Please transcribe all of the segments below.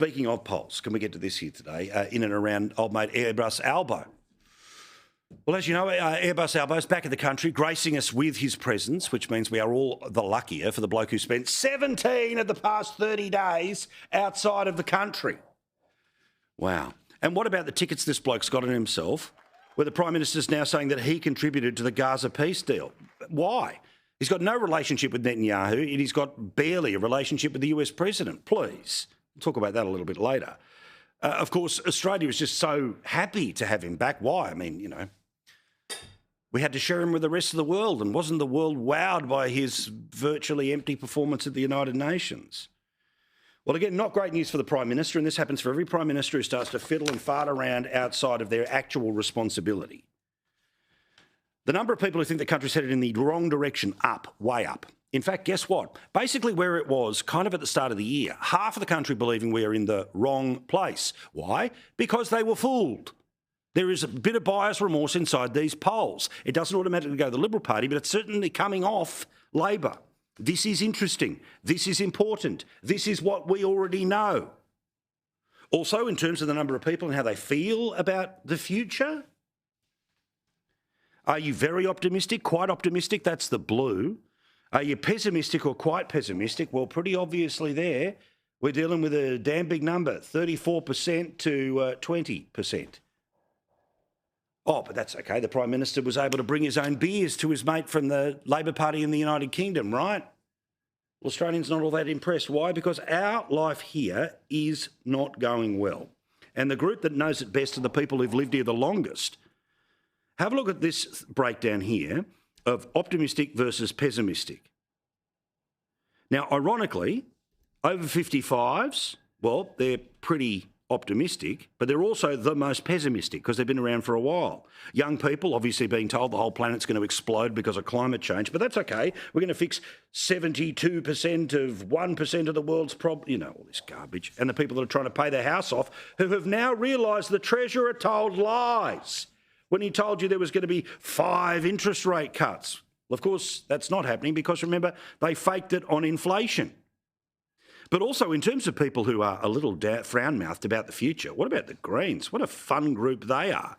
Speaking of polls, can we get to this here today, in and around old mate Airbus Albo? Well, as you know, Airbus Albo is back in the country, gracing us with his presence, which means we are all the luckier for the bloke who spent 17 of the past 30 days outside of the country. Wow. And what about the tickets this bloke's got on himself, where the Prime Minister's now saying that he contributed to the Gaza peace deal? Why? He's got no relationship with Netanyahu, and he's got barely a relationship with the US President. Please. We'll talk about that a little bit later. Of course, Australia was just so happy to have him back. Why? I mean, you know, we had to share him with the rest of the world, and wasn't the world wowed by his virtually empty performance at the United Nations? Well, again, not great news for the Prime Minister, and this happens for every Prime Minister who starts to fiddle and fart around outside of their actual responsibility. The number of people who think the country's headed in the wrong direction, up, way up. In fact, guess what? Basically where it was kind of at the start of the year, half of the country believing we are in the wrong place. Why? Because they were fooled. There is a bit of buyer's remorse inside these polls. It doesn't automatically go to the Liberal Party, but it's certainly coming off Labor. This is interesting. This is important. This is what we already know. Also, in terms of the number of people and how they feel about the future, are you very optimistic, quite optimistic? That's the blue. Are you pessimistic or quite pessimistic? Well, pretty obviously there, we're dealing with a damn big number, 34% to 20%. Oh, but that's okay. The Prime Minister was able to bring his own beers to his mate from the Labor Party in the United Kingdom, right? Well, Australians not all that impressed. Why? Because our life here is not going well. And the group that knows it best are the people who've lived here the longest. Have a look at this breakdown here of optimistic versus pessimistic. Now, ironically, over 55s, well, they're pretty optimistic, but they're also the most pessimistic because they've been around for a while. Young people obviously being told the whole planet's going to explode because of climate change, but that's okay. We're going to fix 72% of 1% of the world's problem, you know, all this garbage. And the people that are trying to pay their house off, who have now realised the Treasurer told lies when he told you there was going to be 5 interest rate cuts. Well, of course, that's not happening because, remember, they faked it on inflation. But also in terms of people who are a little frown-mouthed about the future, what about the Greens? What a fun group they are.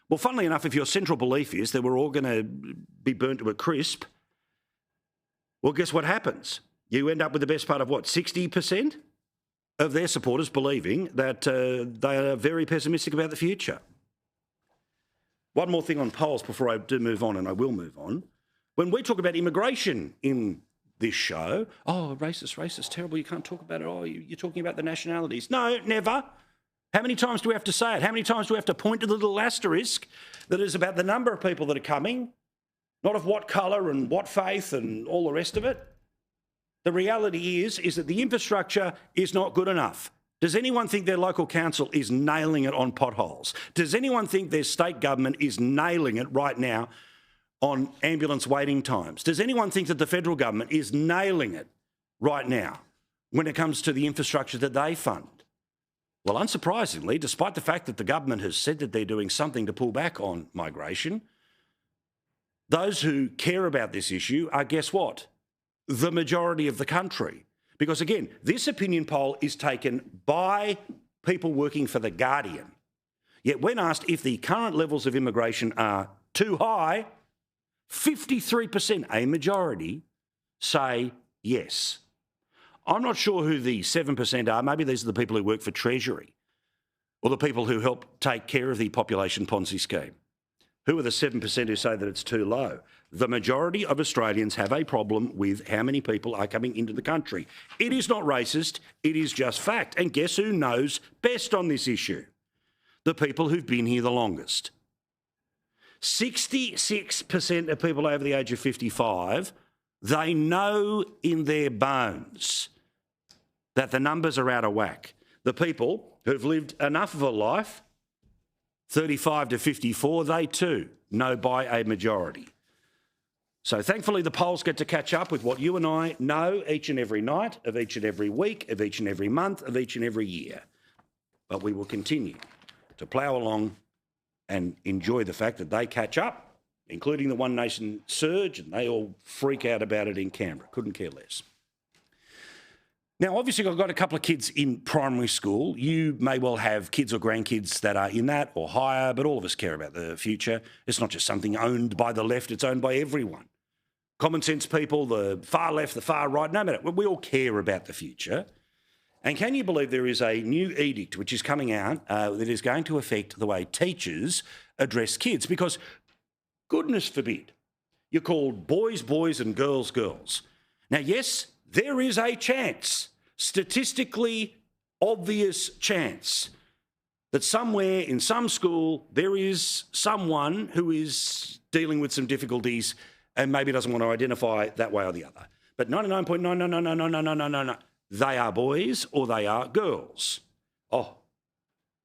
Well, funnily enough, if your central belief is that we're all going to be burnt to a crisp, well, guess what happens? You end up with the best part of, what, 60% of their supporters believing that they are very pessimistic about the future. One more thing on polls before I do move on, and I will move on. When we talk about immigration in this show, oh, racist, terrible, you can't talk about it. Oh, you're talking about the nationalities. No, never. How many times do we have to say it? How many times do we have to point to the little asterisk that is about the number of people that are coming, not of what colour and what faith and all the rest of it? The reality is that the infrastructure is not good enough. Does anyone think their local council is nailing it on potholes? Does anyone think their state government is nailing it right now on ambulance waiting times? Does anyone think that the federal government is nailing it right now when it comes to the infrastructure that they fund? Well, unsurprisingly, despite the fact that the government has said that they're doing something to pull back on migration, those who care about this issue are, guess what? The majority of the country. Because again, this opinion poll is taken by people working for The Guardian. Yet when asked if the current levels of immigration are too high, 53%, a majority, say yes. I'm not sure who the 7% are. Maybe these are the people who work for Treasury or the people who help take care of the population Ponzi scheme. Who are the 7% who say that it's too low? The majority of Australians have a problem with how many people are coming into the country. It is not racist, it is just fact. And guess who knows best on this issue? The people who've been here the longest. 66% of people over the age of 55, they know in their bones that the numbers are out of whack. The people who've lived enough of a life, 35 to 54, they too know by a majority. So thankfully the polls get to catch up with what you and I know each and every night, of each and every week, of each and every month, of each and every year. But we will continue to plough along and enjoy the fact that they catch up, including the One Nation surge, and they all freak out about it in Canberra. Couldn't care less. Now, obviously, I've got a couple of kids in primary school. You may well have kids or grandkids that are in that or higher, but all of us care about the future. It's not just something owned by the left, it's owned by everyone. Common sense people, the far left, the far right, no matter. We all care about the future. And can you believe there is a new edict which is coming out that is going to affect the way teachers address kids? Because, goodness forbid, you're called boys, boys and girls, girls. Now, yes, there is a chance, statistically obvious chance, that somewhere in some school there is someone who is dealing with some difficulties and maybe doesn't want to identify that way or the other. But 99.9, they are boys or they are girls. Oh,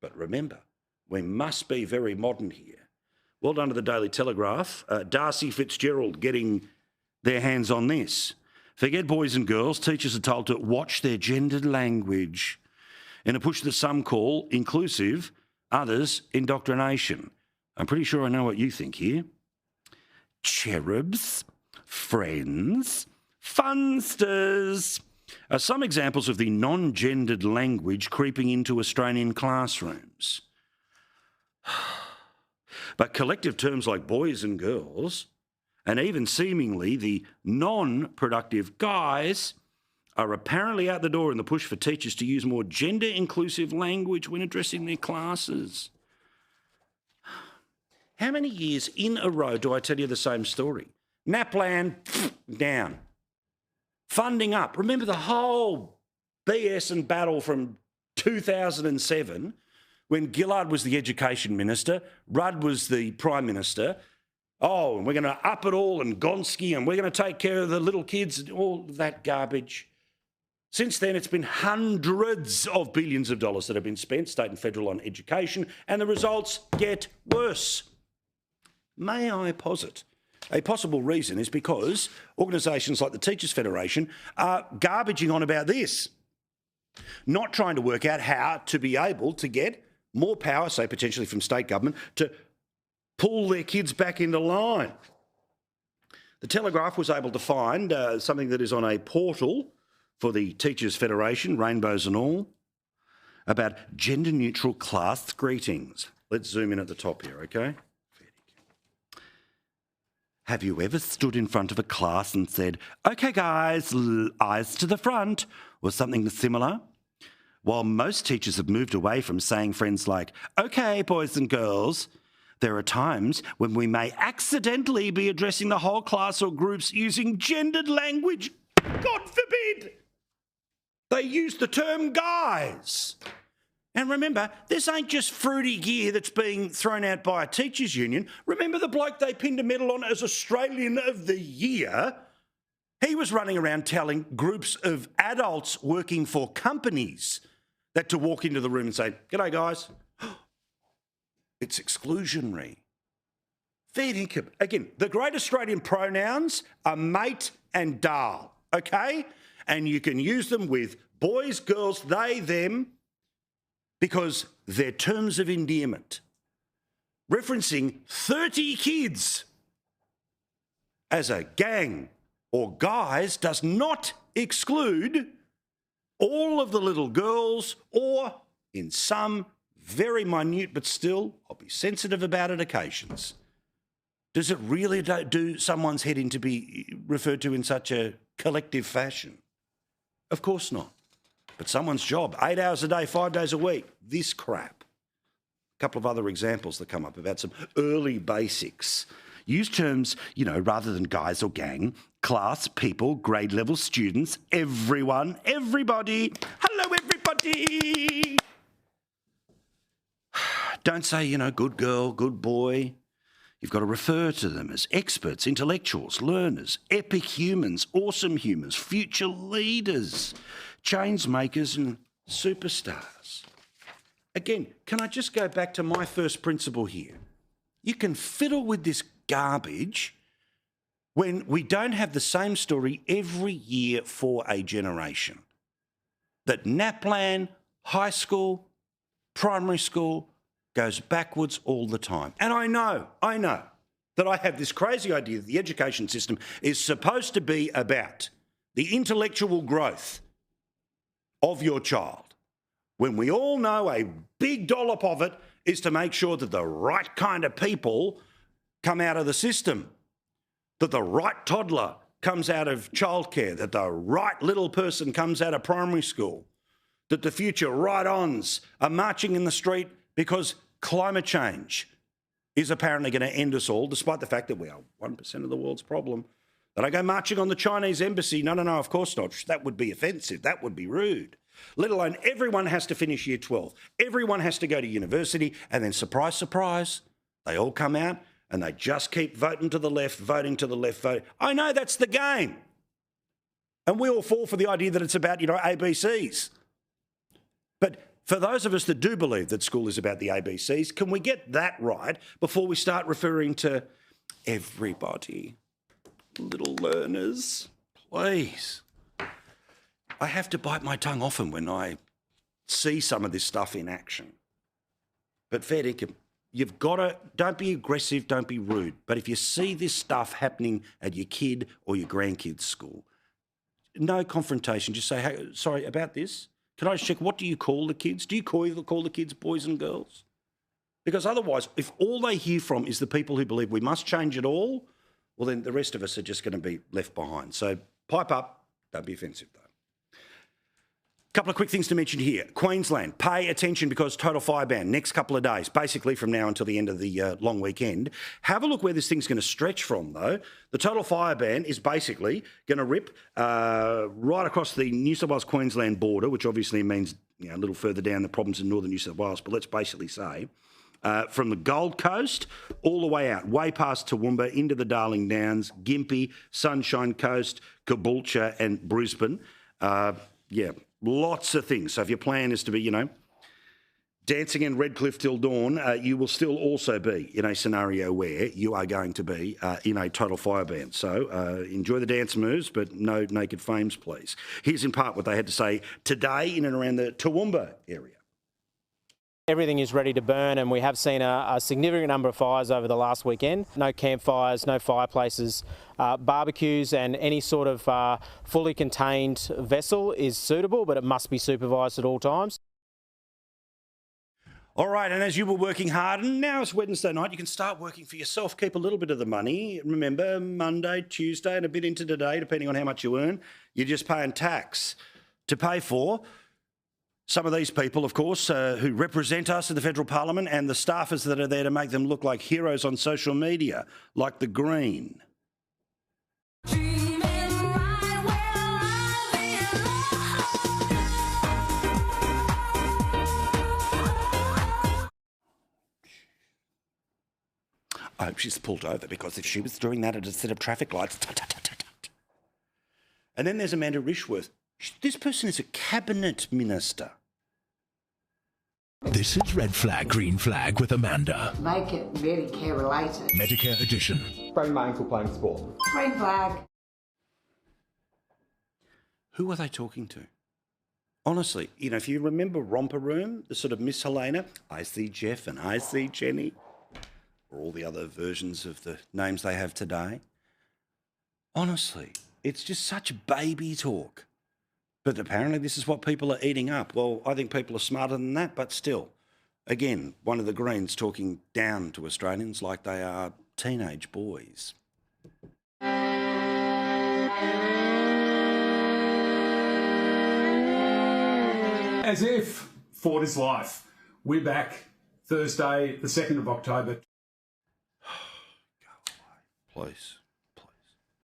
but remember, we must be very modern here. Well done to the Daily Telegraph. Darcy Fitzgerald getting their hands on this. Forget boys and girls. Teachers are told to watch their gendered language in a push that some call inclusive, others indoctrination. I'm pretty sure I know what you think here. Cherubs, friends, funsters are some examples of the non-gendered language creeping into Australian classrooms. But collective terms like boys and girls, and even seemingly the non-productive guys, are apparently out the door in the push for teachers to use more gender-inclusive language when addressing their classes. How many years in a row do I tell you the same story? NAPLAN, down. Funding up. Remember the whole BS and battle from 2007 when Gillard was the Education Minister, Rudd was the Prime Minister. Oh, and we're going to up it all and Gonski and we're going to take care of the little kids and all that garbage. Since then, it's been hundreds of billions of dollars that have been spent, state and federal, on education, and the results get worse. May I posit a possible reason is because organisations like the Teachers Federation are garbaging on about this, not trying to work out how to be able to get more power, say potentially from state government, to pull their kids back into line. The Telegraph was able to find something that is on a portal for the Teachers Federation, rainbows and all, about gender-neutral class greetings. Let's zoom in at the top here, okay? Have you ever stood in front of a class and said, "Okay, guys, eyes to the front," or something similar? While most teachers have moved away from saying phrases like, "Okay, boys and girls," there are times when we may accidentally be addressing the whole class or groups using gendered language. God forbid! They use the term guys. And remember, this ain't just fruity gear that's being thrown out by a teachers' union. Remember the bloke they pinned a medal on as Australian of the Year? He was running around telling groups of adults working for companies that to walk into the room and say, "G'day, guys." It's exclusionary. Fair dinkum. Again, the great Australian pronouns are mate and darl, okay? And you can use them with boys, girls, they, them, because they're terms of endearment. Referencing 30 kids as a gang or guys does not exclude all of the little girls or, in some very minute but still, I'll be sensitive about it, occasions. Does it really do someone's head in to be referred to in such a collective fashion? Of course not. But someone's job, 8 hours a day, 5 days a week, this crap. A couple of other examples that come up about some early basics. Use terms, rather than guys or gang, class, people, grade level students, everyone, everybody. Hello, everybody. Don't say, good girl, good boy. You've got to refer to them as experts, intellectuals, learners, epic humans, awesome humans, future leaders, change makers and superstars. Again, can I just go back to my first principle here? You can fiddle with this garbage when we don't have the same story every year for a generation. That NAPLAN, high school, primary school, goes backwards all the time. And I know that I have this crazy idea that the education system is supposed to be about the intellectual growth of your child, when we all know a big dollop of it is to make sure that the right kind of people come out of the system, that the right toddler comes out of childcare, that the right little person comes out of primary school, that the future right-ons are marching in the street because climate change is apparently going to end us all, despite the fact that we are 1% of the world's problem. That I go marching on the Chinese embassy. No, of course not. That would be offensive. That would be rude. Let alone everyone has to finish year 12. Everyone has to go to university. And then surprise, surprise, they all come out and they just keep voting to the left, voting to the left, voting. I know that's the game. And we all fall for the idea that it's about, ABCs. But for those of us that do believe that school is about the ABCs, can we get that right before we start referring to everybody? Little learners, please. I have to bite my tongue often when I see some of this stuff in action. But fair dinkum, you've got to, don't be aggressive, don't be rude. But if you see this stuff happening at your kid or your grandkid's school, no confrontation, just say, hey, sorry, about this, can I just check, what do you call the kids? Do you call the kids boys and girls? Because otherwise, if all they hear from is the people who believe we must change it all, well, then the rest of us are just going to be left behind. So pipe up, don't be offensive, though. Couple of quick things to mention here. Queensland, pay attention because total fire ban next couple of days, basically from now until the end of the long weekend. Have a look where this thing's going to stretch from, though. The total fire ban is basically going to rip right across the New South Wales-Queensland border, which obviously means a little further down the problems in northern New South Wales, but let's basically say from the Gold Coast all the way out, way past Toowoomba, into the Darling Downs, Gympie, Sunshine Coast, Caboolture and Brisbane. Lots of things. So if your plan is to be, dancing in Redcliffe till dawn, you will still also be in a scenario where you are going to be in a total fire ban. So enjoy the dance moves, but no naked flames, please. Here's in part what they had to say today in and around the Toowoomba area. Everything is ready to burn, and we have seen a significant number of fires over the last weekend. No campfires, no fireplaces, barbecues, and any sort of fully contained vessel is suitable, but it must be supervised at all times. All right, and as you were working hard, and now it's Wednesday night, you can start working for yourself. Keep a little bit of the money. Remember, Monday, Tuesday, and a bit into today, depending on how much you earn, you're just paying tax to pay for some of these people, of course, who represent us in the federal parliament, and the staffers that are there to make them look like heroes on social media, like the Green. I hope she's pulled over, because if she was doing that at a set of traffic lights... And then there's Amanda Rishworth. This person is a cabinet minister. This is Red Flag, Green Flag with Amanda. Make it really care related. Medicare edition. Sprained my ankle playing sport. Green flag. Who are they talking to? Honestly, if you remember Romper Room, the sort of Miss Helena, I see Jeff and I see Jenny, or all the other versions of the names they have today. Honestly, it's just such baby talk. But apparently this is what people are eating up. Well, I think people are smarter than that, but still. Again, one of the Greens talking down to Australians like they are teenage boys. As if Ford is life. We're back Thursday, the 2nd of October. Go away, please.